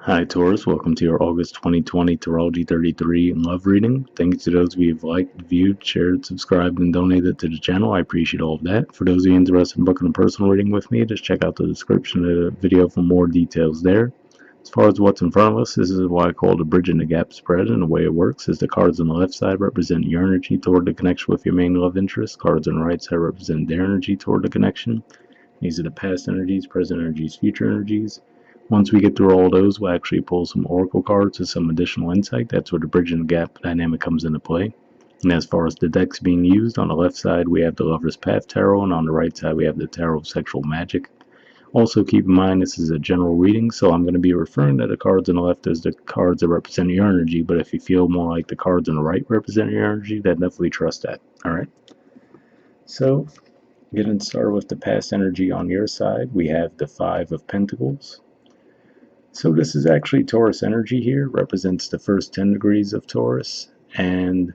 Hi Taurus, welcome to your August 2020 Astrology 33 love reading. Thanks to those of you who've liked, viewed, shared, subscribed, and donated to the channel. I appreciate all of that. For those of you interested in booking a personal reading with me, just check out the description of the video for more details there. As far as what's in front of us, this is what I call the bridge in the gap spread, and the way it works is the cards on the left side represent your energy toward the connection with your main love interest. Cards on the right side represent their energy toward the connection. These are the past energies, present energies, future energies. Once we get through all those, we'll actually pull some oracle cards with some additional insight. That's where the bridge and the gap dynamic comes into play. And as far as the decks being used, on the left side we have the Lover's Path Tarot, and on the right side we have the Tarot of Sexual Magic. Also keep in mind this is a general reading, so I'm going to be referring to the cards on the left as the cards that represent your energy, but if you feel more like the cards on the right represent your energy, then definitely trust that. Alright? So, getting started with the past energy on your side, we have the Five of Pentacles. So this is actually Taurus energy here, represents the first 10 degrees of Taurus, and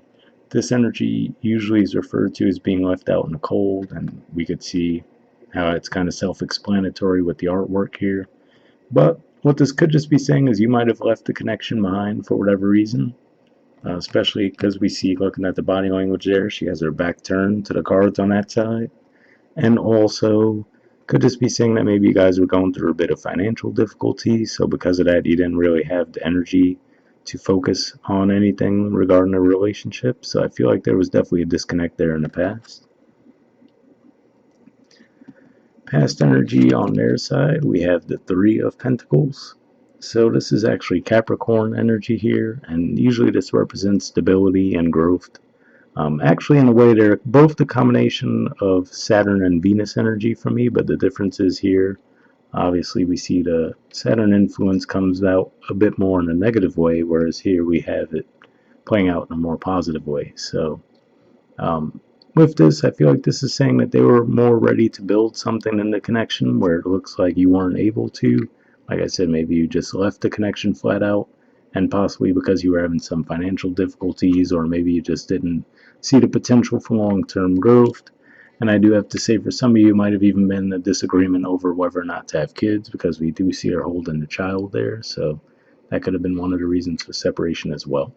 this energy usually is referred to as being left out in the cold, and we could see how it's kind of self-explanatory with the artwork here. But what this could just be saying is you might have left the connection behind for whatever reason, especially because we see, looking at the body language there, she has her back turned to the cards on that side. And also, could this be saying that maybe you guys were going through a bit of financial difficulty, so because of that you didn't really have the energy to focus on anything regarding a relationship? So I feel like there was definitely a disconnect there in the past. Past energy on their side, we have the Three of Pentacles. So this is actually Capricorn energy here, and usually this represents stability and growth. Actually, in a way, they're both the combination of Saturn and Venus energy for me, but the difference is here, obviously, we see the Saturn influence comes out a bit more in a negative way, whereas here we have it playing out in a more positive way. So, with this, I feel like this is saying that they were more ready to build something in the connection where it looks like you weren't able to. Like I said, maybe you just left the connection flat out, and possibly because you were having some financial difficulties, or maybe you just didn't see the potential for long-term growth. And I do have to say, for some of you, it might have even been a disagreement over whether or not to have kids, because we do see her holding a child there, so that could have been one of the reasons for separation as well.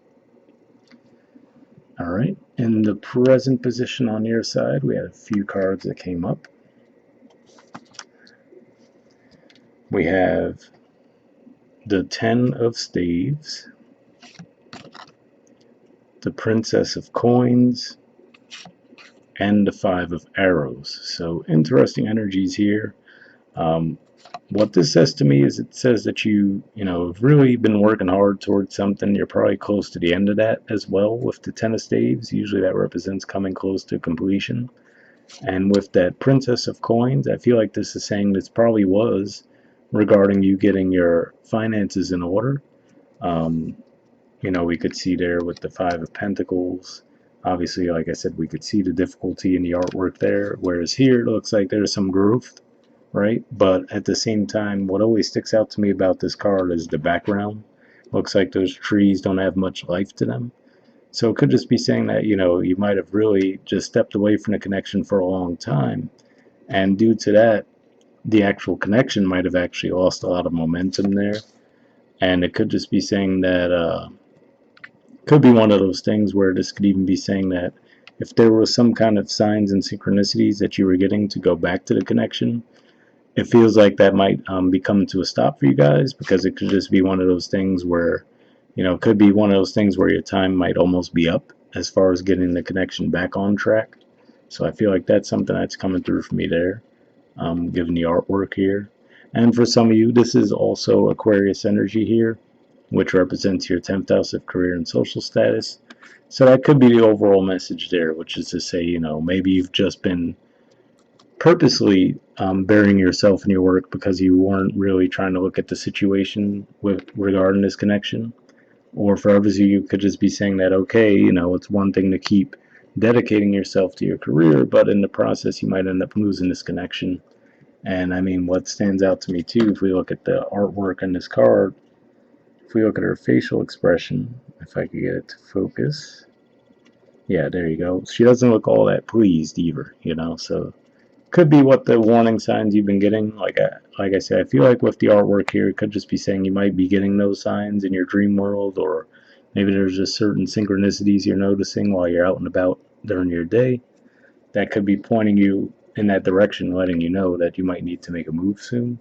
Alright, in the present position on your side, we had a few cards that came up. We have the Ten of Staves, the Princess of Coins, and the Five of Arrows. So interesting energies here. What this says to me is it says that you have really been working hard towards something. You're probably close to the end of that as well with the Ten of Staves. Usually that represents coming close to completion. And with that Princess of Coins, I feel like this is saying this probably was regarding you getting your finances in order. We could see there with the Five of Pentacles. Obviously, like I said, we could see the difficulty in the artwork there, whereas here it looks like there's some growth, right? But at the same time, what always sticks out to me about this card is the background. Looks like those trees don't have much life to them. So it could just be saying that, you might have really just stepped away from the connection for a long time. And due to that, the actual connection might have actually lost a lot of momentum there. And it could just be saying that, could be one of those things where this could even be saying that if there was some kind of signs and synchronicities that you were getting to go back to the connection, it feels like that might be coming to a stop for you guys, because it could just be one of those things where, it could be one of those things where your time might almost be up as far as getting the connection back on track. So I feel like that's something that's coming through for me there, given the artwork here. And for some of you, this is also Aquarius energy here, which represents your 10th house of career and social status. So that could be the overall message there, which is to say, maybe you've just been purposely burying yourself in your work because you weren't really trying to look at the situation regarding this connection. Or for others of you, could just be saying that, okay, it's one thing to keep dedicating yourself to your career, but in the process you might end up losing this connection. And I mean, what stands out to me too, if we look at the artwork on this card, if we look at her facial expression, if I could get it to focus, yeah, there you go. She doesn't look all that pleased either, so could be what the warning signs you've been getting. Like I said, I feel like with the artwork here, it could just be saying you might be getting those signs in your dream world, or maybe there's just certain synchronicities you're noticing while you're out and about during your day that could be pointing you in that direction, letting you know that you might need to make a move soon.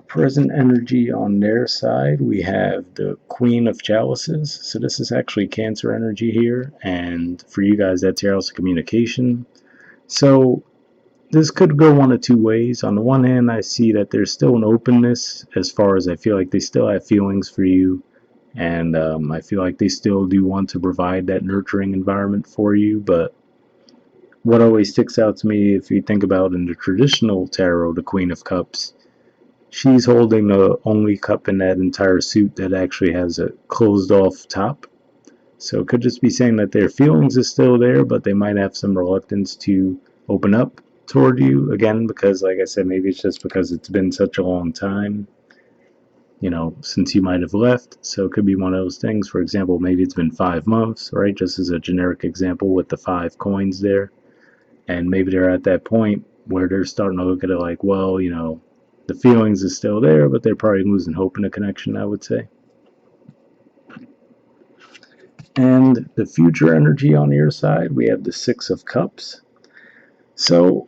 Present energy on their side, we have the Queen of Chalices. So this is actually Cancer energy here, and for you guys, that's your house of communication. So this could go one of two ways. On the one hand, I see that there's still an openness as far as I feel like they still have feelings for you, and I feel like they still do want to provide that nurturing environment for you. But what always sticks out to me, if you think about in the traditional tarot, the Queen of Cups, she's holding the only cup in that entire suit that actually has a closed off top. So it could just be saying that their feelings is still there, but they might have some reluctance to open up toward you again, because like I said, maybe it's just because it's been such a long time, since you might have left. So it could be one of those things. For example, maybe it's been 5 months, right? Just as a generic example with the 5 coins there. And maybe they're at that point where they're starting to look at it like, well, the feelings is still there, but they're probably losing hope in a connection, I would say. And the future energy on your side, we have the Six of Cups. So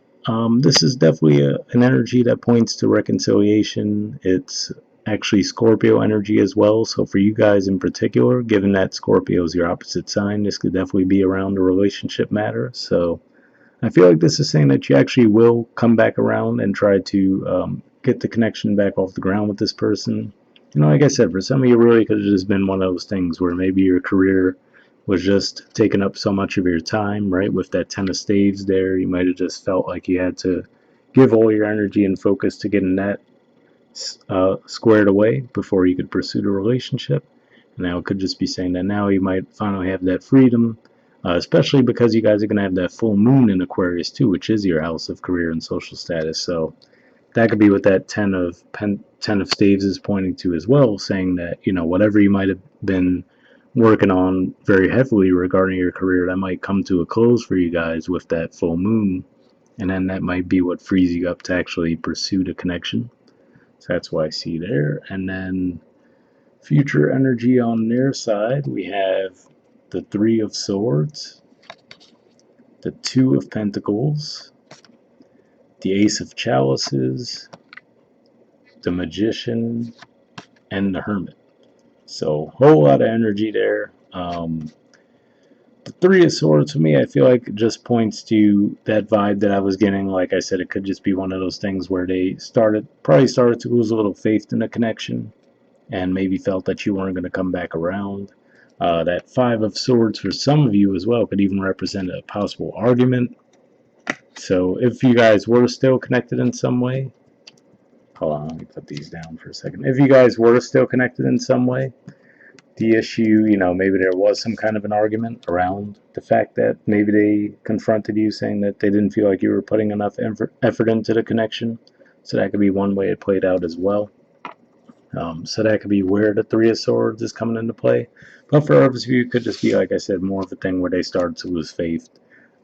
this is definitely an energy that points to reconciliation. It's actually Scorpio energy as well. So for you guys in particular, given that Scorpio is your opposite sign, this could definitely be around a relationship matter. So I feel like this is saying that you actually will come back around and try to get the connection back off the ground with this person. Like I said, for some of you, really could have just been one of those things where maybe your career was just taking up so much of your time, right? With that Ten of Staves there, you might have just felt like you had to give all your energy and focus to getting that squared away before you could pursue the relationship. Now it could just be saying that now you might finally have that freedom, especially because you guys are going to have that full moon in Aquarius too, which is your house of career and social status. So that could be what that ten of staves is pointing to as well, saying that whatever you might have been working on very heavily regarding your career, that might come to a close for you guys with that full moon, and then that might be what frees you up to actually pursue the connection. So that's what I see there. And then future energy on their side, we have the Three of Swords, the Two of Pentacles, the Ace of Chalices, the Magician, and the Hermit. So whole lot of energy there. The Three of Swords for me, I feel like it just points to that vibe that I was getting. Like I said, it could just be one of those things where they probably started to lose a little faith in the connection, and maybe felt that you weren't going to come back around. That Five of Swords for some of you as well could even represent a possible argument. So if you guys were still connected in some way, hold on, let me put these down for a second. If you guys were still connected in some way, the issue, maybe there was some kind of an argument around the fact that maybe they confronted you saying that they didn't feel like you were putting enough effort into the connection. So that could be one way it played out as well. So that could be where the Three of Swords is coming into play. But for others of you, it could just be, like I said, more of a thing where they started to lose faith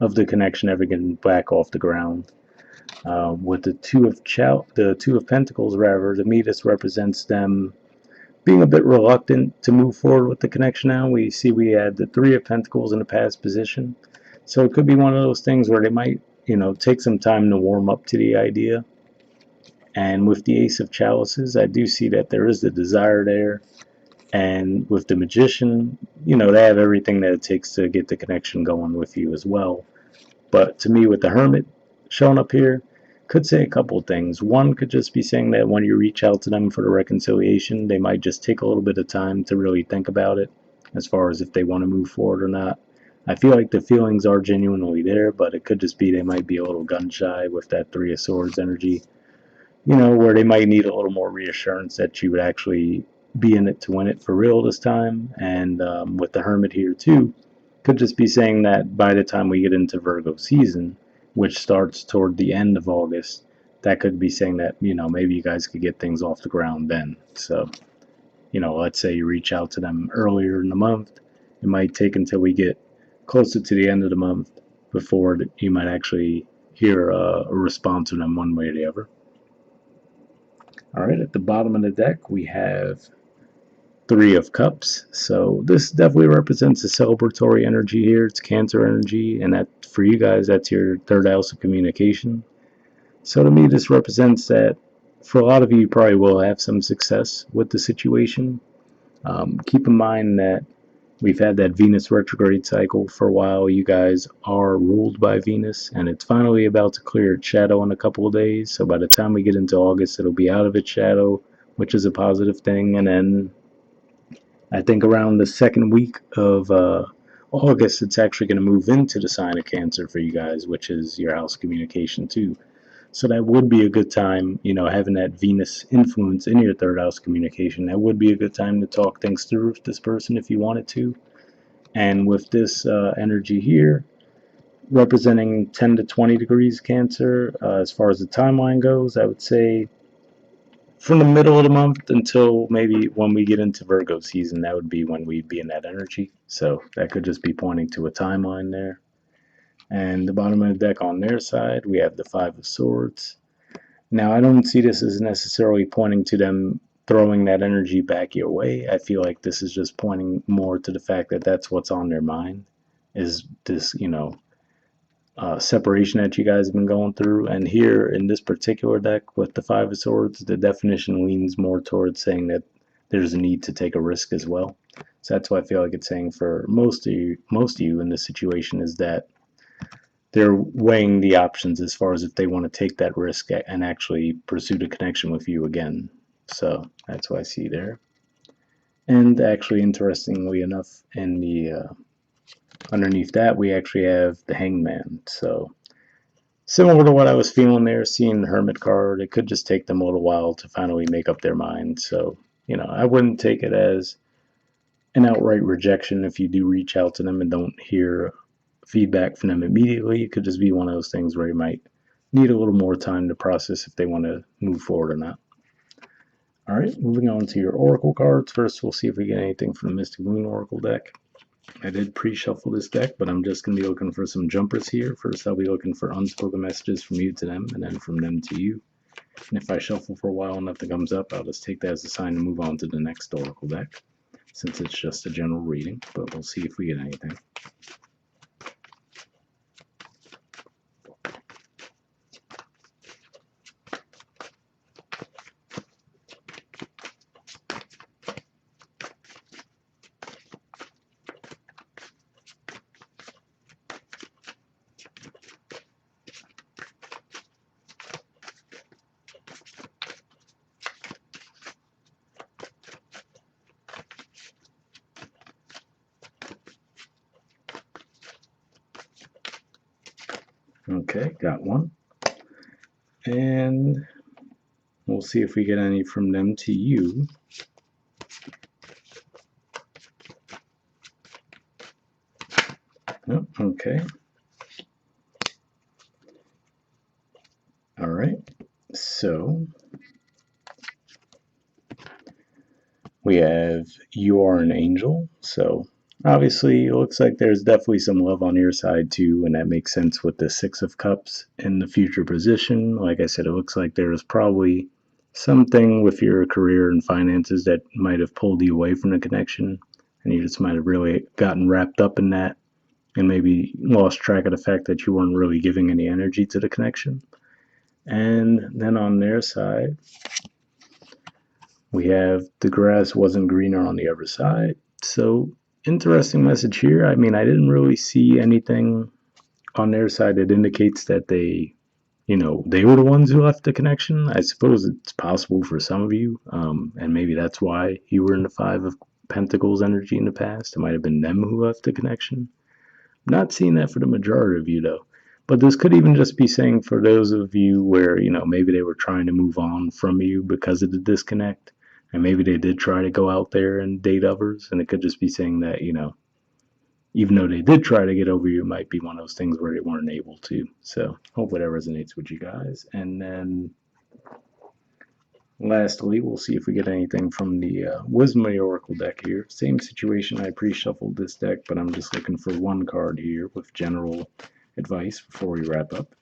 of the connection ever getting back off the ground. With the Two of Pentacles, rather, to me, this represents them being a bit reluctant to move forward with the connection now. We see we had the Three of Pentacles in the past position. So it could be one of those things where they might, take some time to warm up to the idea. And with the Ace of Chalices, I do see that there is the desire there. And with the Magician, they have everything that it takes to get the connection going with you as well. But to me, with the Hermit showing up here, could say a couple of things. One could just be saying that when you reach out to them for the reconciliation, they might just take a little bit of time to really think about it as far as if they want to move forward or not. I feel like the feelings are genuinely there, but it could just be they might be a little gun shy with that Three of Swords energy, where they might need a little more reassurance that you would actually be in it to win it for real this time. And with the Hermit here too, could just be saying that by the time we get into Virgo season, which starts toward the end of August, that could be saying that, maybe you guys could get things off the ground then. So, let's say you reach out to them earlier in the month. It might take until we get closer to the end of the month before you might actually hear a response from them one way or the other. All right, at the bottom of the deck, we have Three of Cups. So this definitely represents a celebratory energy here. It's Cancer energy, and that for you guys, that's your third house of communication. So to me, this represents that for a lot of you, you probably will have some success with the situation. Keep in mind that we've had that Venus retrograde cycle for a while. You guys are ruled by Venus, and it's finally about to clear its shadow in a couple of days. So by the time we get into August, it'll be out of its shadow, which is a positive thing. And then I think around the second week of August, it's actually going to move into the sign of Cancer for you guys, which is your house communication too. So that would be a good time, having that Venus influence in your third house communication. That would be a good time to talk things through with this person if you wanted to. And with this energy here, representing 10 to 20 degrees Cancer, as far as the timeline goes, I would say from the middle of the month until maybe when we get into Virgo season, that would be when we'd be in that energy. So that could just be pointing to a timeline there. And the bottom of the deck on their side, we have the Five of Swords. Now, I don't see this as necessarily pointing to them throwing that energy back your way. I feel like this is just pointing more to the fact that that's what's on their mind, is this, separation that you guys have been going through. And here in this particular deck with the Five of Swords, the definition leans more towards saying that there's a need to take a risk as well. So that's why I feel like it's saying for most of you in this situation is that they're weighing the options as far as if they want to take that risk and actually pursue the connection with you again. So that's what I see there. And actually, interestingly enough, in the underneath that, we actually have the Hangman. So similar to what I was feeling there, seeing the Hermit card, it could just take them a little while to finally make up their mind. So, I wouldn't take it as an outright rejection if you do reach out to them and don't hear feedback from them immediately. It could just be one of those things where you might need a little more time to process if they want to move forward or not. All right, moving on to your Oracle cards. First, we'll see if we get anything from the Mystic Moon Oracle deck. I did pre-shuffle this deck, but I'm just going to be looking for some jumpers here. First, I'll be looking for unspoken messages from you to them, and then from them to you. And if I shuffle for a while and nothing comes up, I'll just take that as a sign to move on to the next Oracle deck, since it's just a general reading, but we'll see if we get anything. Okay, got one. And we'll see if we get any from them to you. Oh, okay. All right. So we have You Are an Angel. So obviously, it looks like there's definitely some love on your side too, and that makes sense with the Six of Cups in the future position. Like I said, it looks like there's probably something with your career and finances that might have pulled you away from the connection, and you just might have really gotten wrapped up in that and maybe lost track of the fact that you weren't really giving any energy to the connection. And then on their side, we have the grass wasn't greener on the other side. So, interesting message here. I mean, I didn't really see anything on their side that indicates that they were the ones who left the connection. I suppose it's possible for some of you, and maybe that's why you were in the Five of Pentacles energy in the past. It might have been them who left the connection. I'm not seeing that for the majority of you, though. But this could even just be saying for those of you where, maybe they were trying to move on from you because of the disconnect. And maybe they did try to go out there and date others. And it could just be saying that, even though they did try to get over you, it might be one of those things where they weren't able to. So hopefully that resonates with you guys. And then lastly, we'll see if we get anything from the Wisdom of the Oracle deck here. Same situation. I pre-shuffled this deck, but I'm just looking for one card here with general advice before we wrap up.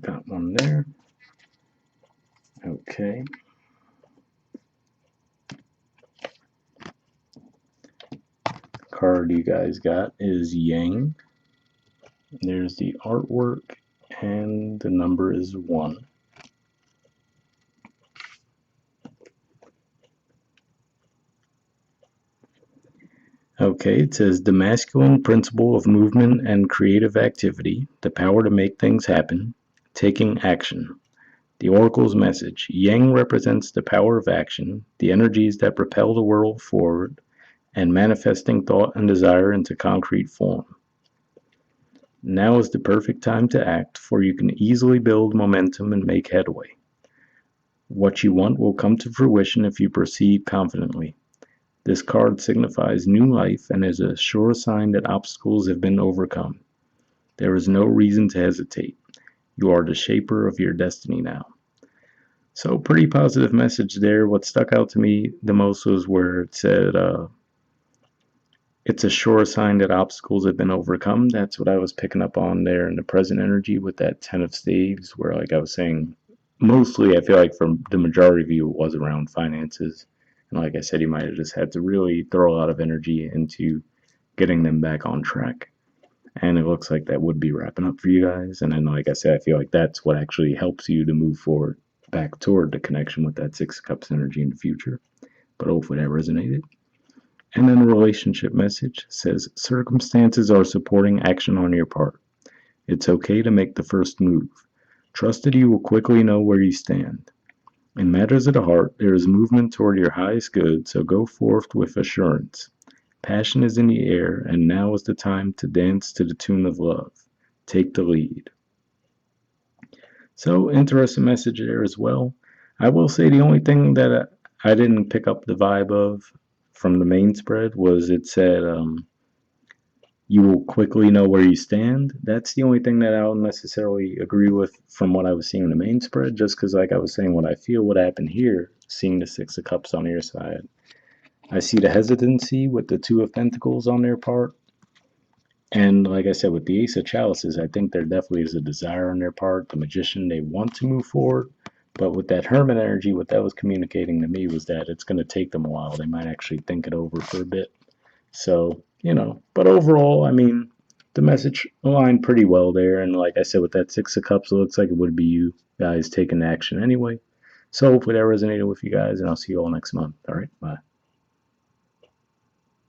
Got one there. Okay. Card you guys got is Yang. There's the artwork, and the number is 1. Okay, it says the masculine principle of movement and creative activity, the power to make things happen, taking action. The Oracle's message: Yang represents the power of action, the energies that propel the world forward, and manifesting thought and desire into concrete form. Now is the perfect time to act, for you can easily build momentum and make headway. What you want will come to fruition if you proceed confidently. This card signifies new life and is a sure sign that obstacles have been overcome. There is no reason to hesitate. You are the shaper of your destiny now. So, pretty positive message there. What stuck out to me the most was where it said, it's a sure sign that obstacles have been overcome. That's what I was picking up on there in the present energy with that 10 of staves, where, like I was saying, mostly I feel like for the majority of you it was around finances. And like I said, you might have just had to really throw a lot of energy into getting them back on track. And it looks like that would be wrapping up for you guys. And then, like I said, I feel like that's what actually helps you to move forward back toward the connection with that 6 of Cups energy in the future. But hopefully that resonated. And then the relationship message says, circumstances are supporting action on your part. It's okay to make the first move. Trust that you will quickly know where you stand. In matters of the heart, there is movement toward your highest good, so go forth with assurance. Passion is in the air, and now is the time to dance to the tune of love. Take the lead. So, interesting message there as well. I will say the only thing that I didn't pick up the vibe of from the main spread was it said, you will quickly know where you stand. That's the only thing that I don't necessarily agree with from what I was seeing in the main spread, just because, like I was saying, what I feel would happen here, seeing the 6 of Cups on your side. I see the hesitancy with the 2 of Pentacles on their part. And like I said, with the Ace of Chalices, I think there definitely is a desire on their part. The Magician, they want to move forward. But with that Hermit energy, what that was communicating to me was that it's going to take them a while. They might actually think it over for a bit. So, but overall, I mean, the message aligned pretty well there. And like I said, with that 6 of Cups, it looks like it would be you guys taking action anyway. So hopefully that resonated with you guys, and I'll see you all next month. All right, bye.